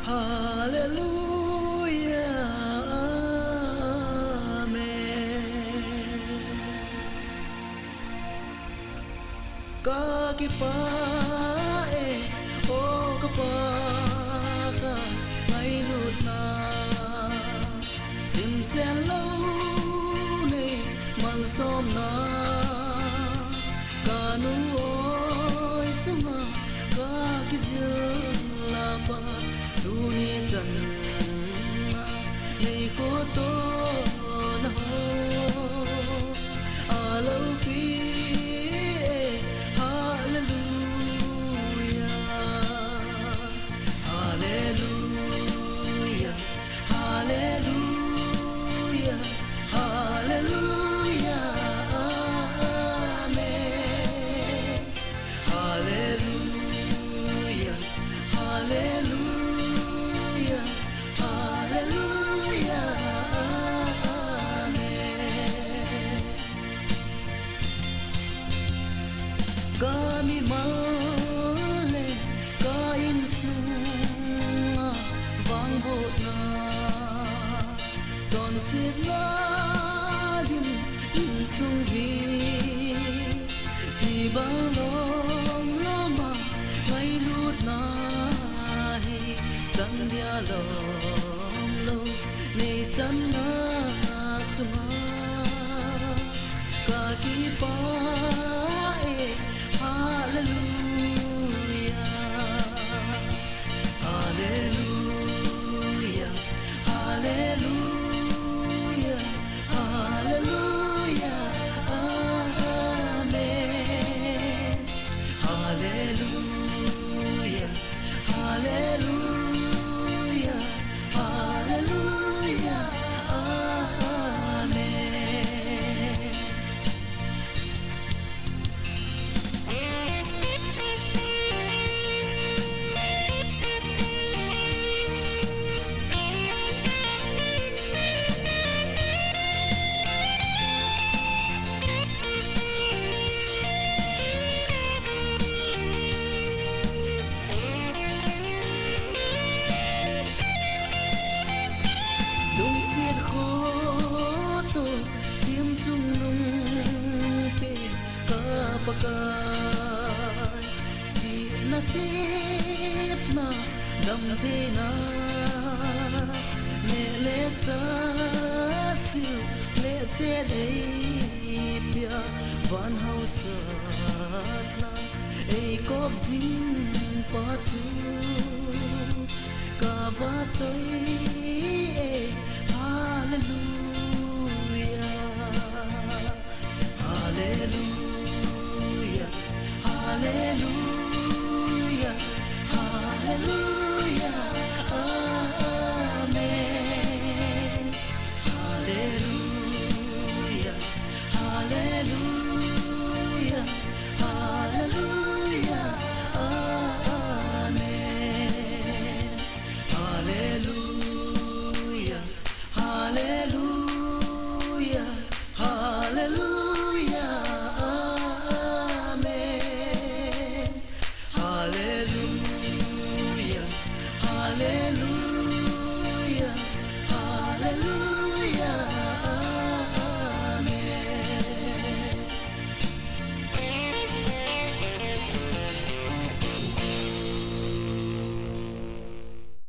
Halleluiah, Amen. Kakipae o kapaka ngay lụt na sim sen lâu này mang xóm na kanu oi sunga kakizil lapa dunia chan na nei ko to na ho alau pi hallelujah hallelujah hallelujah hallelujah amen hallelujah hallelujah hallelujah amen kami male kain sunga vang bot na son sit na din in sung vi di bang long lama ngay lut na hi tang dia lom lo nei chan na chuma ka ki pa hallelujah hallelujah hallelujah hallelujah amen hallelujah hallelujah hallelujah amen. Đông xiết khó tu tiêm chung nung pe ka pakai si na kep na dam te na ne le sa si le se le pia van house na ei kop jin pa chu ka va choi hallelujah hallelujah hallelujah hallelujah amen hallelujah hallelujah hallelujah amen hallelujah hallelujah hallelujah amen hallelujah hallelujah